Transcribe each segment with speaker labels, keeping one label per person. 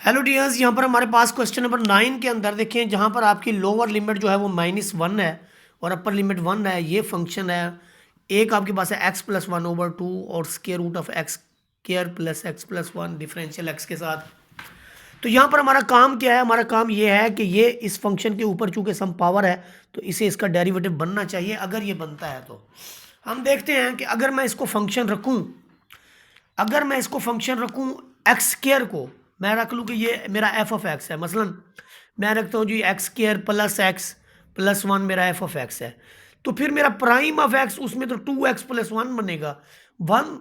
Speaker 1: Hello dears, यहाँ पर हमारे पास क्वेश्चन नंबर 9 के अंदर देखें, जहाँ पर आपकी लोअर लिमिट जो है वो -1 है और अपर लिमिट 1 है। ये फंक्शन है, एक आपके पास है x+1/2 और square root of x square plus x+1 differential x के साथ। तो यहाँ पर हमारा काम क्या है? हमारा काम ये है कि ये इस फंक्शन के ऊपर चूंकि सम पावर है तो इसे इसका डेरिवेटिव बनना चाहिए। अगर ये बनता है तो हम देखते हैं कि अगर मैं इसको फंक्शन रखूँ, एक्स स्क्र को मैं रख लूँ कि ये मेरा एफ ऑफ एक्स है। मसलन मैं रखता हूँ जी x square plus x plus 1 मेरा एफ ऑफ एक्स है। तो फिर मेरा प्राइम ऑफ एक्स उसमें तो 2x + 1 बनेगा 1।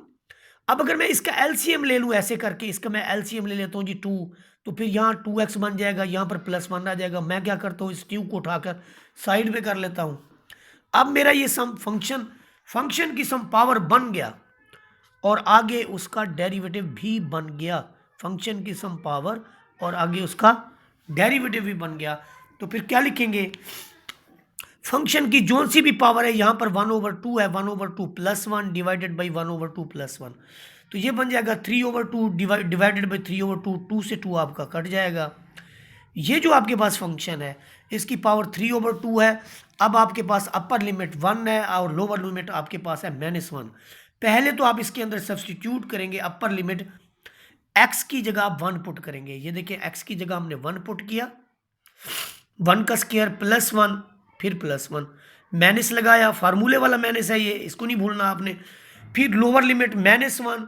Speaker 1: अब अगर मैं इसका एलसीएम ले लूँ ऐसे करके, इसका मैं एलसीएम ले लेता हूँ जी 2, तो फिर यहाँ 2x बन जाएगा, यहाँ पर +1 आ जाएगा। मैं क्या करता हूँ, इस ट्यू को उठाकर साइड में कर लेता हूँ। अब मेरा ये सम फंक्शन की सम पावर बन गया और आगे उसका डेरिवेटिव भी बन गया। फंक्शन की सम पावर और आगे उसका डेरिवेटिव भी बन गया। तो फिर क्या लिखेंगे, फंक्शन की जो सी भी पावर है, यहाँ पर 1/2 है, 1/2 + 1 डिवाइडेड बाई 1/2 + 1, तो ये बन जाएगा 3/2 डिवाइडेड बाई 3/2। 2 से 2 आपका कट जाएगा। ये जो आपके पास फंक्शन है इसकी पावर 3/2 है। अब आपके पास अपर लिमिट 1 है और लोअर लिमिट आपके पास है -1। पहले तो आप इसके अंदर सब्सटीट्यूट करेंगे, अपर लिमिट x की जगह आप 1 पुट करेंगे। ये देखिए x की जगह हमने 1 पुट किया, 1 का स्क्वायर +1 फिर +1, माइनस लगाया, फार्मूले वाला माइनस है ये, इसको नहीं भूलना आपने। फिर लोअर लिमिट -1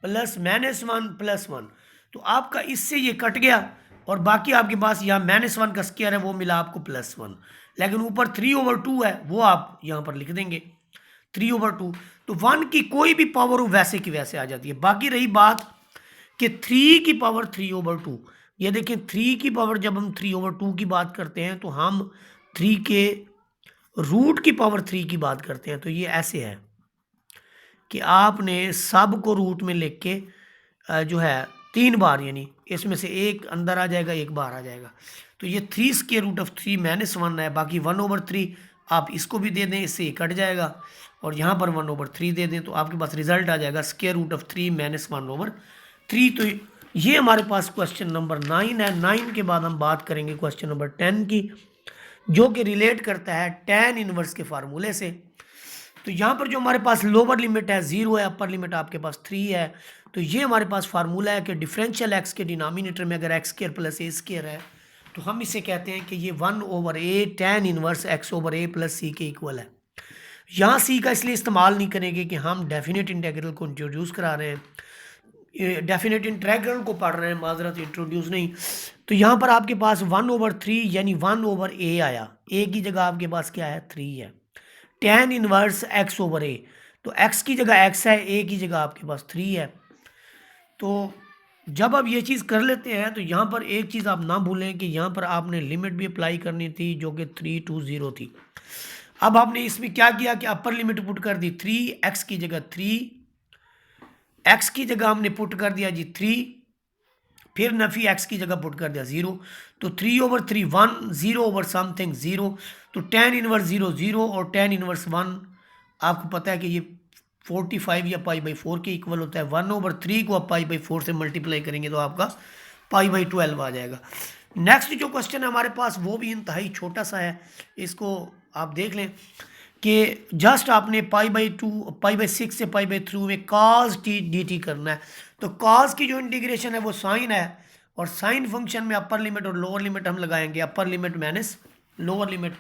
Speaker 1: प्लस -1 + 1, तो आपका इससे ये कट गया और बाकी आपके पास यहाँ -1 का स्क्वायर है वो मिला आपको +1, लेकिन ऊपर 3/2 है वो आप यहाँ पर लिख देंगे 3/2। तो 1 की कोई भी पावर वैसे की वैसे आ जाती है। बाकी रही बात कि 3 की पावर 3/2, ये देखें 3 की पावर जब हम 3/2 की बात करते हैं तो हम 3 के रूट की पावर 3 की बात करते हैं। तो ये ऐसे है कि आपने सब को रूट में लेके जो है 3 बार, यानी इसमें से एक अंदर आ जाएगा एक बाहर आ जाएगा। तो ये 3 स्क्वायर रूट ऑफ 3 -1 है। बाकी 1/3 आप इसको भी दे दें, इससे ये कट जाएगा और यहाँ पर 1/3 दे दें तो आपके पास रिजल्ट आ जाएगा स्क्वायर रूट ऑफ 3 - 1/3। तो ये हमारे पास क्वेश्चन नंबर 9 है। 9 के बाद हम बात करेंगे क्वेश्चन नंबर 10 की, जो कि रिलेट करता है tan इनवर्स के फार्मूले से। तो यहाँ पर जो हमारे पास लोअर लिमिट है 0 है, अपर लिमिट आपके पास 3 है। तो ये हमारे पास फार्मूला है कि डिफरेंशियल x के डिनोमिनेटर में अगर x² + a² है तो हम इसे कहते हैं कि ये 1/a tan inverse x/a + c के इक्वल है। यहाँ c का इसलिए इस्तेमाल नहीं करेंगे कि हम डेफिनेट इंटीग्रल को इंट्रोड्यूस करा रहे हैं, डेफिनेट इंटीग्रल को पढ़ रहे हैं, माजरत इंट्रोड्यूस नहीं। तो यहाँ पर आपके पास 1/3 यानी 1/a आया, a की जगह आपके पास क्या है 3 है। tan इनवर्स x/a, तो x की जगह x है, a की जगह आपके पास 3 है। तो जब आप ये चीज़ कर लेते हैं तो यहाँ पर एक चीज़ आप ना भूलें कि यहाँ पर आपने लिमिट भी अप्लाई करनी थी जो कि 3 to 0 थी। अब आपने इसमें क्या किया कि अपर लिमिट पुट कर दी 3, x की जगह 3, x की जगह हमने पुट कर दिया जी 3, फिर नफी x की जगह पुट कर दिया 0। तो 3/3 1, 0/समथिंग 0। तो tan इनवर्स 0 0 और tan इनवर्स 1 आपको पता है कि ये 45 या π/4 के इक्वल होता है। 1/3 को आप π/4 से मल्टीप्लाई करेंगे तो आपका π/12 आ जाएगा। नेक्स्ट जो क्वेश्चन है हमारे पास वो भी इंतहाई छोटा सा है, इसको आप देख लें कि जस्ट आपने π/6 से π/3 में cos t dt करना है। तो cos की जो इंटीग्रेशन है वो साइन है और साइन फंक्शन में अपर लिमिट और लोअर लिमिट हम लगाएंगे, upper limit minus lower limit.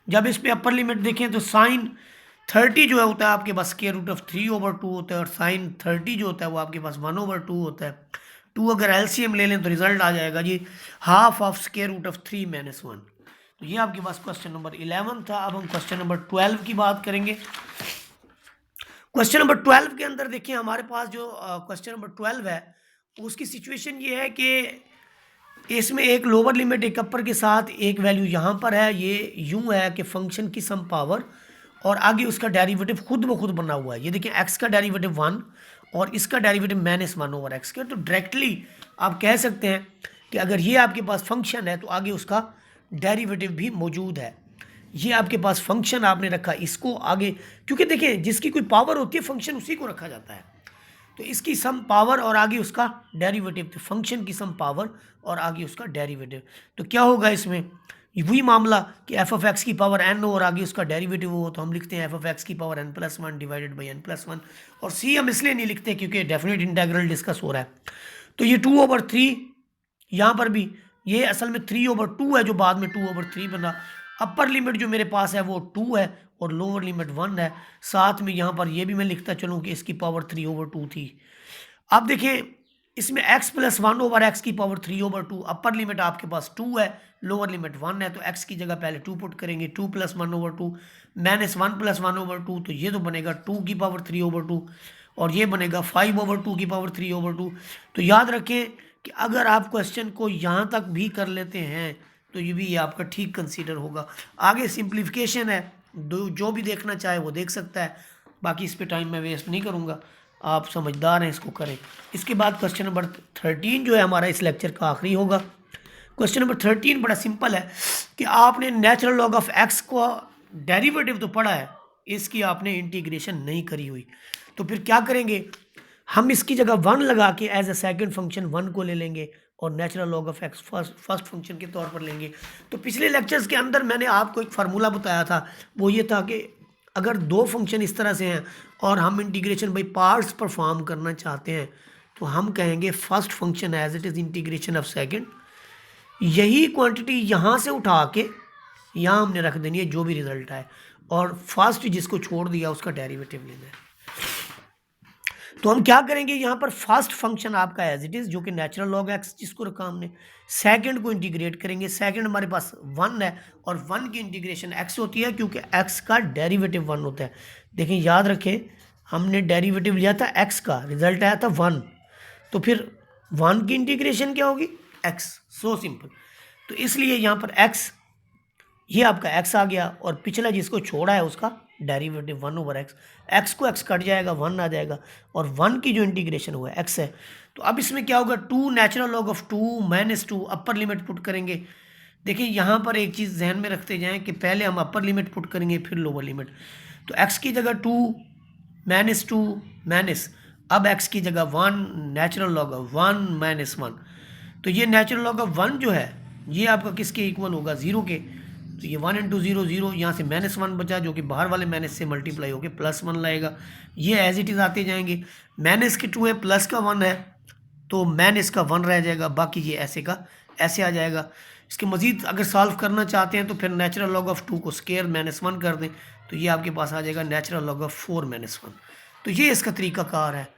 Speaker 1: जब इस पे अपर लिमिट देखें तो साइन 30 जो है होता है आपके पास स्क्वायर रूट ऑफ 3/2 होता है और साइन 30 जो होता है वो आपके पास 1/2 होता है। 2 अगर एलसीएम ले लें तो रिजल्ट आ जाएगा जी half of square root of 3 - 1। तो ये आपके पास क्वेश्चन नंबर 11 था। अब हम क्वेश्चन नंबर 12 की बात करेंगे। क्वेश्चन नंबर 12 के अंदर देखिए हमारे पास जो क्वेश्चन नंबर 12 है उसकी सिचुएशन ये है कि इसमें एक लोअर लिमिट एक अपर के साथ एक वैल्यू यहाँ पर है। ये यूं है कि फंक्शन की सम पावर और आगे उसका डेरिवेटिव खुद ब खुद बना हुआ है। ये देखिए x का डेरिवेटिव 1 और इसका डेरिवेटिव -1/x²। तो डायरेक्टली आप कह सकते हैं कि अगर ये आपके पास फंक्शन है तो आगे उसका डेरिवेटिव भी मौजूद है। ये आपके पास फंक्शन आपने रखा, इसको आगे, क्योंकि देखिए जिसकी कोई पावर होती है फंक्शन उसी को रखा जाता है। तो इसकी सम पावर और आगे उसका डेरिवेटिव, तो फंक्शन की सम पावर और आगे उसका डेरिवेटिव। तो क्या होगा इसमें, वही मामला कि एफ ऑफ एक्स की पावर एन हो और आगे उसका डेरिवेटिव हो, तो हम लिखते हैं एफ ऑफ एक्स की power n plus one divided by n plus one. और सी हम इसलिए नहीं लिखते क्योंकि डेफिनेट इंटेग्रल डिस्कस हो रहा है। तो ये 2/3, यहाँ पर भी ये असल में 3/2 है जो बाद में 2/3 बना। अपर लिमिट जो मेरे पास है वो 2 है और लोअर लिमिट 1 है। साथ में यहाँ पर ये भी मैं लिखता चलूँ कि इसकी पावर 3/2 थी। अब देखिए इसमें x प्लस 1/x की पावर 3/2, अपर लिमिट आपके पास 2 है, लोअर लिमिट 1 है, तो x की जगह पहले 2 पुट करेंगे, 2 + 1/2 माइनस 1 + 1/2, तो ये तो बनेगा 2 की पावर 3/2 और ये बनेगा 5/2 की पावर 3/2। तो याद रखें कि अगर आप क्वेश्चन को यहाँ तक भी कर लेते हैं तो ये आपका ठीक कंसीडर होगा। आगे सिंप्लीफिकेशन है, जो भी देखना चाहे वो देख सकता है, बाकी इस पे टाइम मैं वेस्ट नहीं करूँगा, आप समझदार हैं इसको करें। इसके बाद क्वेश्चन नंबर 13 जो है हमारा इस लेक्चर का आखिरी होगा। क्वेश्चन नंबर 13 बड़ा सिंपल है कि आपने नेचुरल लॉग ऑफ एक्स को डेरिवेटिव तो पढ़ा है, इसकी आपने इंटीग्रेशन नहीं करी हुई, तो फिर क्या करेंगे, हम इसकी जगह 1 लगा के एज ए सेकंड फंक्शन 1 को ले लेंगे और natural log of x first function के तौर पर लेंगे। तो पिछले लेक्चर्स के अंदर मैंने आपको एक फार्मूला बताया था, वो ये था कि अगर दो फंक्शन इस तरह से हैं और हम इंटीग्रेशन बाई पार्ट्स परफॉर्म करना चाहते हैं तो हम कहेंगे first function as it is integration of second, यही क्वांटिटी यहाँ से उठा के यहाँ हमने रख देनी है जो भी रिजल्ट आए, और फर्स्ट जिसको छोड़ दिया उसका डेरिवेटिव लेना है। तो हम क्या करेंगे, यहाँ पर फर्स्ट फंक्शन आपका एज इट इज़ जो कि नेचुरल लॉग एक्स जिसको रखा हमने, सेकंड को इंटीग्रेट करेंगे। सेकंड हमारे पास 1 है और 1 की इंटीग्रेशन x होती है क्योंकि x का डेरिवेटिव 1 होता है। देखें याद रखें, हमने डेरिवेटिव लिया था x का, रिजल्ट आया था 1, तो फिर 1 की इंटीग्रेशन क्या होगी, x, सो सिंपल। तो इसलिए यहाँ पर x, ये आपका x आ गया और पिछला जिसको छोड़ा है उसका डेरिवेटिव 1/x, x को x कट जाएगा 1 आ जाएगा और 1 की जो इंटीग्रेशन हुआ है x है। तो अब इसमें क्या होगा, 2 natural log of 2 minus 2, upper limit put करेंगे। देखिए यहाँ पर एक चीज़ जहन में रखते जाएं कि पहले हम अपर लिमिट पुट करेंगे फिर लोअर लिमिट। तो x की जगह 2 माइनस 2 माइनस, अब x की जगह 1 नेचुरल लॉग ऑफ 1 माइनस 1, तो ये नेचुरल लॉग ऑफ 1 जो है ये आपका किसके इक्वल होगा, 0 के। तो ये 1 × 0 0, यहाँ से -1 बचा जो कि बाहर वाले माइनस से मल्टीप्लाई होकर +1 लाएगा। ये एज इट इज़ आते जाएंगे, माइनस के 2 है, प्लस का 1 है, तो माइनस का 1 रह जाएगा, बाकी ये ऐसे का ऐसे आ जाएगा। इसके मज़ीद अगर सॉल्व करना चाहते हैं तो फिर नेचुरल लॉग ऑफ 2 को स्केयर -1 कर दें, तो ये आपके पास आ जाएगा नेचुरल लॉग ऑफ 4 - 1। तो ये इसका तरीक़ाकार है।